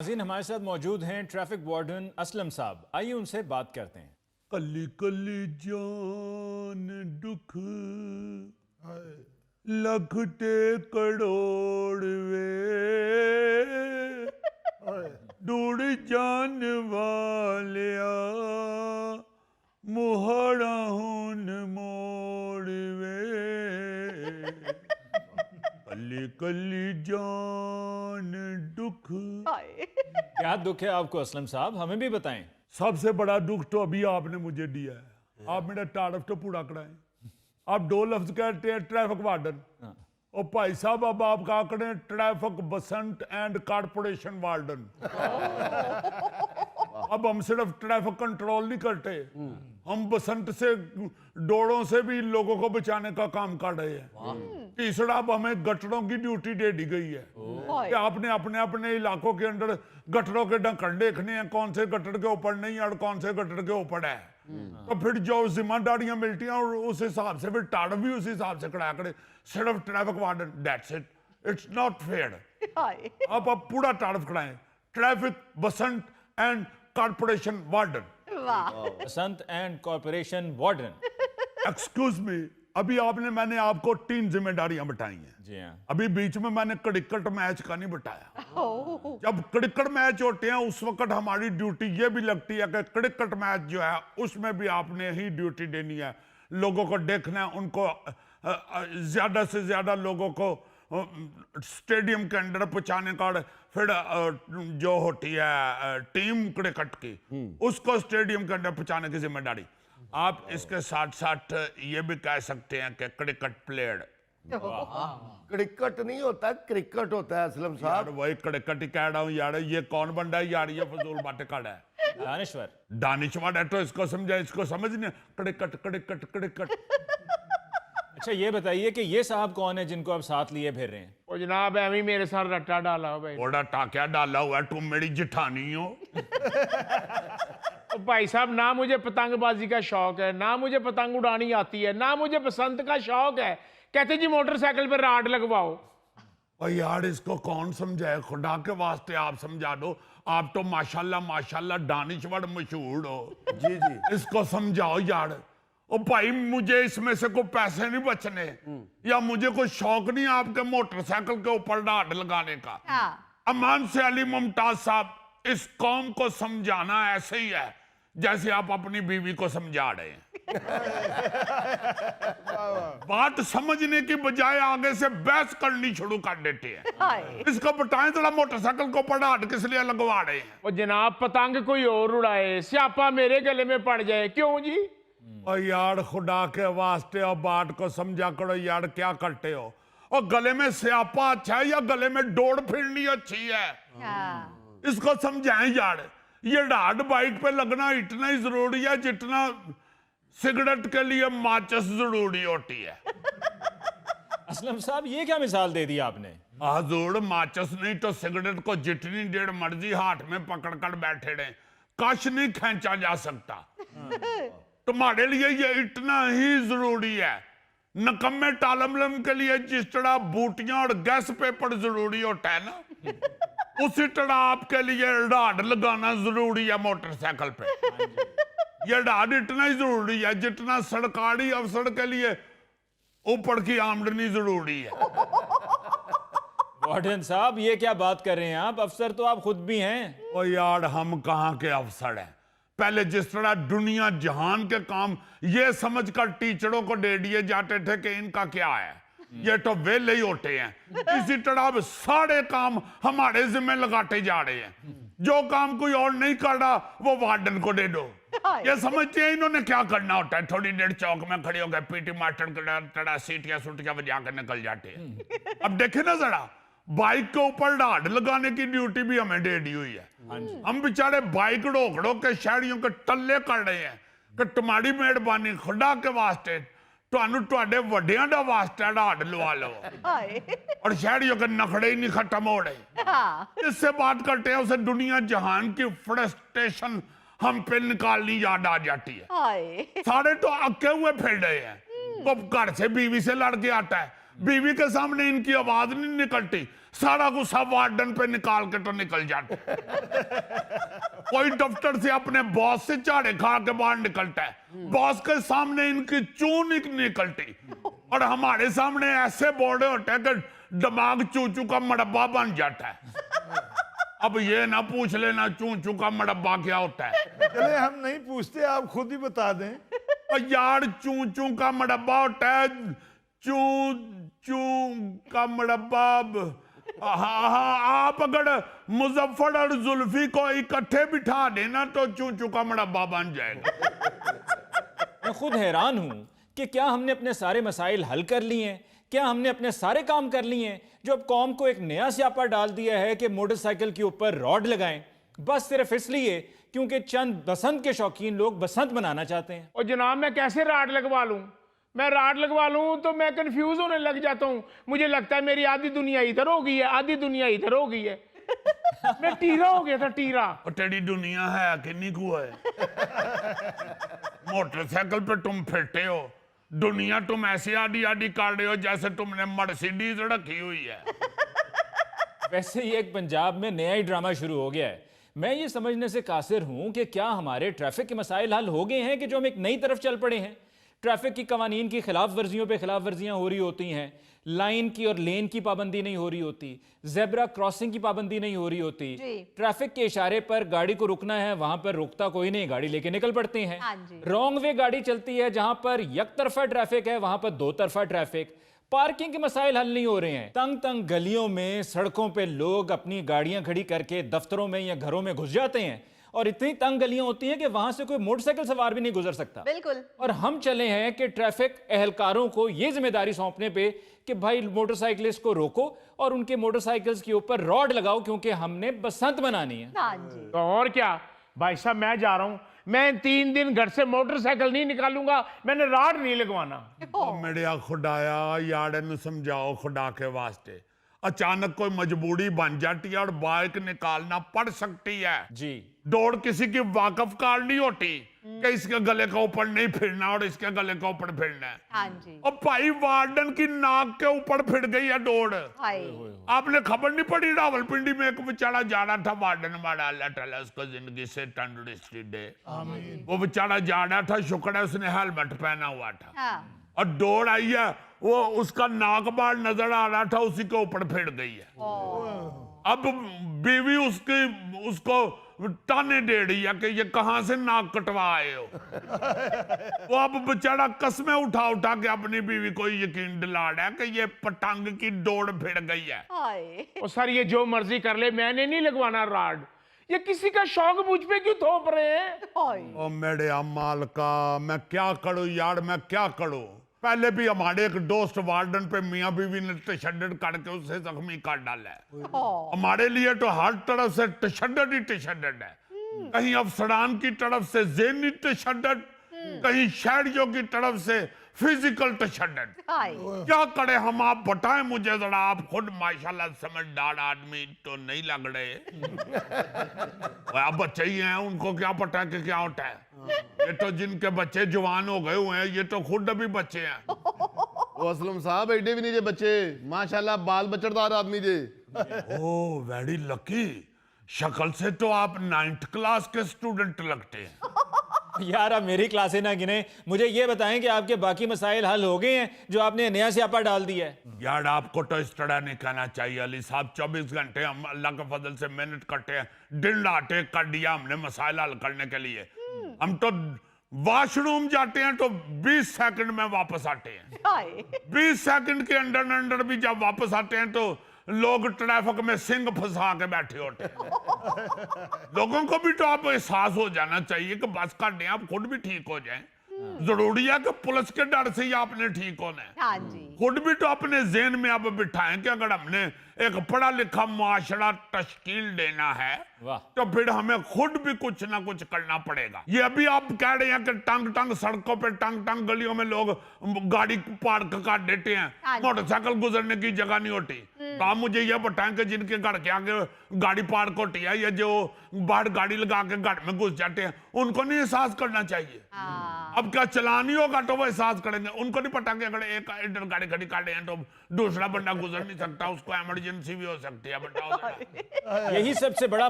नाज़रीन हमारे साथ मौजूद हैं ट्रैफिक वार्डन असलम साहब। आइए उनसे बात करते हैं। कली कली जान दुख लखते करोड़ वे दूर जान वालिया मुहाड़ा हुन मोड़ वे कली कली जान दुख। क्या दुख है आपको असलम साहब, हमें भी बताएं। सबसे बड़ा दुख तो अभी आपने मुझे दिया है। आप मेरा तारफ तो पूरा कराएं। आप दो लफ्ज कहते हैं ट्रैफिक वार्डन, और भाई साहब अब आप कहा करें traffic Basant and corporation warden. अब हम सिर्फ ट्रैफिक कंट्रोल नहीं करते, हम बसंत से डोरों से भी लोगों को बचाने का काम कर रहे हैं। तीसरा अब हमें गटरों की ड्यूटी दे दी गई है कि आपने अपने अपने इलाकों के अंदर गटरों के ढक्कन देखने हैं, कौन से गटर के ऊपर नहीं और कौन से गटर के ऊपर है। तो फिर जो जिम्मेदारियां मिलती हैं और उस हिसाब से फिर टाड़ भी उस हिसाब से खड़ा करे। सिर्फ traffic warden, that's it, it's not fair. आप पूरा टाड़ खड़ाएं, traffic Basant and corporation warden. Basant and corporation warden. Excuse me, अभी मैंने आपको 3 जिम्मेदारियां बताई हैं। जी हाँ। अभी बीच में मैंने क्रिकेट मैच का नहीं बताया। जब क्रिकेट मैच होते हैं उस वक्त हमारी ड्यूटी ये भी लगती है कि क्रिकेट मैच जो है उसमें भी आपने ही ड्यूटी देनी है। लोगों को देखना है, उनको ज्यादा से ज्यादा लोगों को स्टेडियम के अंदर पहुंचाने का। फिर जो होती है टीम क्रिकेट की, उसको स्टेडियम के अंदर पहुंचाने की जिम्मेदारी। आप इसके साथ साथ ये भी कह सकते हैं कि क्रिकेट प्लेयर। क्रिकेट नहीं होता, क्रिकेट होता है असलम यार साहब। वही क्रिकेट ही कह रहा हूँ यार, ये कौन बंदा है यार, ये फजूल बातें कर रहा है। दानिश्वर। दानिशवर है तो इसको समझा, इसको समझ नहीं। Cricket cricket cricket. अच्छा ये बताइए कि ये साहब कौन है जिनको आप साथ लिए फिर रहे हैं? ओ जनाब एवं मेरे साथ रट्टा डाला हो भाई। बड़ा टाकिया डाला हुआ है, तुम मेरी जिठानी हो। ओ भाई साहब, ना मुझे पतंगबाजी का शौक है, ना मुझे पतंग उड़ानी आती है, ना मुझे बसंत का शौक है। कहते जी मोटरसाइकिल पर राड लगवाओ। और यार इसको कौन समझाए, खुदा के वास्ते आप समझा दो। आप तो माशाल्लाह माशाल्लाह दानिशवर मशहूर हो। जी जी। इसको समझाओ यार। ओ भाई मुझे इसमें से कोई पैसे नहीं बचने, या मुझे कोई शौक नहीं आपके मोटरसाइकिल के ऊपर राड लगाने का। अमान से अली मुमताज साहब, इस कौम को समझाना ऐसे ही है जैसे आप अपनी बीवी को समझा रहे हैं। बात समझने की बजाय आगे से बहस करनी शुरू कर देते हैं। इसको बताएं थोड़ा, मोटरसाइकिल को ऊपर राड किस लिए लगवा रहे हैं? ओ जनाब पतंग कोई और उड़ाए, स्यापा मेरे गले में पड़ जाए, क्यों जी? और यार खुदा के वास्ते और बात को समझा करो यार, क्या करते हो? और गले में स्यापा अच्छा है या गले में डोर फिरनी अच्छी है? इसको समझाएं यार। ये राड बाइक पे लगना इतना ही जरूरी है जितना सिगरेट के लिए माचिस जरूरी होती है। असलम साहब ये क्या मिसाल दे दी आपने? हजूर माचिस नहीं तो सिगरेट को जितनी देर मर्जी हाथ में पकड़कर बैठे रहे, कश नहीं खींचा जा सकता। तुम्हारे लिए ये इतना ही जरूरी है। नकम्मे टालमलम के लिए जिस तरह बूटियां और गैस पेपर जरूरी होता है ना, उसी तरह आपके लिए राड लगाना जरूरी है मोटरसाइकिल पे। ये राड इतना ही जरूरी है जितना सरकारी अफसर के लिए ऊपर की आमदनी जरूरी है। वार्डन साहब ये क्या बात कर रहे हैं आप? अफसर तो आप खुद भी हैं। ओ यार हम कहाँ के अफसर हैं? पहले जिस तरह दुनिया जहान के काम ये समझकर टीचरों को दे दिए जाते थे कि इनका क्या है, ये तो वेले ही होते हैं, इसी तरह अब सारे काम हमारे जिम्मे लगाते जा रहे हैं। जो काम कोई और नहीं कर रहा वो वार्डन को दे दो। ये समझते हैं इन्होंने क्या करना होता है। थोड़ी देर चौक में खड़े होकर पीटी मास्टर की तरह सीटियां सुटियां बजा कर निकल जाते हैं। अब देखे ना जरा, बाइक के ऊपर राड लगाने की ड्यूटी भी हमें दे दी हुई है। हम बेचारे बाइक रोक रोक के शहरियों के टल्ले कर रहे हैं कि तुम्हारी मेहरबानी खुदा के वास्ते ਤੁਹਾਨੂੰ ਤੁਹਾਡੇ ਵੱਡਿਆਂ ਦਾ ਵਾਸਤਾ ਰਾਡ लवा लो। और शहरियों के नखड़े ही नहीं खत्म हो रहे। इससे बात करते हैं उसे दुनिया जहान की फ्रस्ट्रेशन हम पे निकालनी याद आ जाती है। सारे तो अक्के हुए फिर रहे हैं। वो घर से बीवी से लड़ के आता है, बीवी के सामने इनकी आवाज नहीं निकलती, सारा गुस्सा वार्डन पे निकाल के तो निकल जाते। कोई दफ्तर से अपने बॉस से झाड़े खा के बाहर निकलता है, बॉस के सामने इनकी चून निकलती, और हमारे सामने ऐसे बोर्डे होते हैं कि दिमाग चूचू का मड़ब्बा बन जाता है। अब ये ना पूछ लेना चूचू का मड़ब्बा क्या होता है। चले हम नहीं पूछते, आप खुद ही बता दें। और यार चूचू का मड़ब्बा होता है, चू चू का मड़ब्बा। हाँ, आप अगर मुजफ्फर और जुल्फी को इकट्ठे बिठा देना तो चूचू का मड़ब्बा बन जाएगा। मैं खुद हैरान हूं कि क्या हमने अपने सारे मसाइल हल कर लिए हैं, क्या हमने अपने सारे काम कर लिए हैं, जो अब कौम को एक नया स्यापा डाल दिया है कि मोटरसाइकिल के ऊपर रॉड लगाएं, बस सिर्फ इसलिए क्योंकि चंद बसंत के शौकीन लोग बसंत मनाना चाहते हैं। और जनाब मैं कैसे राड लगवा लूं? मैं राड लगवा लूं तो मैं कंफ्यूज होने लग जाता हूं। मुझे लगता है मेरी आधी दुनिया इधर हो गई है, आधी दुनिया इधर हो गई है। मैं टीरा हो गया था, टीरा। और तेरी दुनिया है किन्नी को है? मोटरसाइकिल पे तुम फिरते हो, दुनिया तुम ऐसे आधी आधी कर रहे हो जैसे तुमने मर्सिडीज रखी हुई है। वैसे ही एक पंजाब में नया ही ड्रामा शुरू हो गया है। मैं ये समझने से कासिर हूं कि क्या हमारे ट्रैफिक के मसाइल हल हो गए हैं कि जो हम एक नई तरफ चल पड़े हैं। ट्रैफिक की कवानीन की खिलाफ वर्जियों पे खिलाफ वर्जियां हो रही होती हैं, लाइन की और लेन की पाबंदी नहीं हो रही होती, जेब्रा क्रॉसिंग की पाबंदी नहीं हो रही होती, ट्रैफिक के इशारे पर गाड़ी को रुकना है वहां पर रुकता कोई नहीं, गाड़ी लेके निकल पड़ते हैं। रॉन्ग वे गाड़ी चलती है, जहां पर एक तरफा ट्रैफिक है वहां पर दो तरफा ट्रैफिक। पार्किंग के मसाइल हल नहीं हो रहे हैं। तंग तंग गलियों में सड़कों पे लोग अपनी गाड़ियां खड़ी करके दफ्तरों में या घरों में घुस जाते हैं, और इतनी तंग गलियां होती हैं कि वहां से कोई मोटरसाइकिल सवार भी नहीं गुजर सकता। बिल्कुल। और हम चले हैं कि ट्रैफिक एहलकारों को यह जिम्मेदारी सौंपने पे कि भाई मोटरसाइकिलिस्ट को रोको और उनके मोटरसाइकिल्स के ऊपर रॉड लगाओ, क्योंकि हमने बसंत मनानी है। हाँ जी। तो और क्या भाई साहब, मैं जा रहा हूं, मैं 3 दिन घर से मोटरसाइकिल नहीं निकालूंगा, मैंने राड नहीं लगवाना। मेरे खुदाया यार नु समझाओ खुदा के वास्ते। अचानक कोई मजबूरी बन जाती है और बाइक निकालना पड़ सकती है जी। दौड़ किसी की वाकफ कार नहीं होती कि इसके गले के ऊपर नहीं फिरना और इसके गले के ऊपर फिरना है। हाँ जी। और भाई वार्डन की नाक के ऊपर फिर गई है दौड़। हाय। आपने खबर नहीं पड़ी रावलपिंडी में एक बेचारा जा रहा था, वार्डन हमारा अल्लाह ताला उसको जिंदगी से तंदुरुस्ती दे, वो बेचारा जा रहा था, शुक्र है उसने हेलमेट पहना हुआ था। हाँ। और दौड़ आई है, वो उसका नाक बार नजर आ रहा था, उसी के ऊपर फिर गई है। अब बीवी उसको ताने दे रही है कि ये कहां से नाक कटवा आए हो। वो अब बेचारा कस्में उठा उठा के अपनी बीवी को यकीन दिला रहा है कि ये पतंग की दौड़ फिर गई है। हाय। और सर ये जो मर्जी कर ले, मैंने नहीं लगवाना राड। ये किसी का शौक मुझ पे क्यों थोप रहे हैं? हाय। ओ मेरे अम्माल का, मैं क्या करूं यार, मैं क्या करूं। पहले भी हमारे एक दोस्त वार्डन पे मियां बीवी ने तशद्दुद करके उसे जख्मी कर डाला है। हमारे लिए तो हर तरफ से तशद्दुद ही तशद्दुद है। कहीं अफसरान की तरफ से ज़हनी तशद्दुद, कहीं शहरियों की तरफ से फिजिकल तशद्दुद। हाय। क्या करे हम, आप बताएं मुझे जरा। आप खुद माशाल्लाह समझदार आदमी तो नहीं लग रहे। आप बच्चे ही हैं, उनको क्या पता है कि क्या होता है। ये तो जिनके बच्चे जवान हो गए हुए हैं, ये तो खुद अभी बच्चे हैं। वो असलम साहब एडे भी नहीं जे बच्चे, माशाल्लाह बाल बचड़दार आदमी जे। Oh very lucky. शक्ल से तो आप 9th क्लास के स्टूडेंट लगते हैं। यार आप मेरी क्लासे ना गिने, मुझे ये बताएं कि आपके बाकी मसाइल हल हो गए हैं जो आपने नया स्यापा डाल दिया है। यार आपको तो इस तरह नहीं कहना चाहिए अली साहब। 24 घंटे हम अल्लाह के फजल से मेहनत करते हैं, दिन रात एक कर दिया हमने मसाइल हल करने के लिए। हम तो वॉशरूम जाते हैं तो 20 सेकंड में वापस आते हैं। हाय। 20 सेकंड के अंदर भी जब वापस आते हैं तो लोग ट्रैफिक में सिंग फंसा के बैठे होते हैं। लोगों को भी तो आप एहसास हो जाना चाहिए कि बस कर दें, आप खुद भी ठीक हो जाएं। जरूरी है कि पुलिस के डर से ही आपने ठीक होना है। हाँ जी। खुद भी तो अपने ज़हन में अब बिठाएं कि अगर हमने एक पढ़ा लिखा मुआशरा तश्कील देना है वाह। तो फिर हमें खुद भी कुछ ना कुछ करना पड़ेगा। ये अभी आप कह रहे हैं कि टंग टंग सड़कों पे, टंग टंग गलियों में लोग गाड़ी पार्क कर देते हैं, मोटरसाइकिल गुजरने की जगह नहीं होती। तो आप मुझे ये बताएं कि जिनके घर के आगे गाड़ी पार्क होती है या जो बाहर गाड़ी लगा के घर में घुस जाते हैं, उनको नहीं एहसास करना चाहिए। अब क्या चलानी होगा तो वो एहसास करेंगे, उनको नहीं पता कि अगर एक इधर गाड़ी खड़ी काटे हैं तो दूसरा बंदा गुजर नहीं सकता, उसको इमरजेंसी भी हो सकती है। बताओ जरा। यही सबसे बड़ा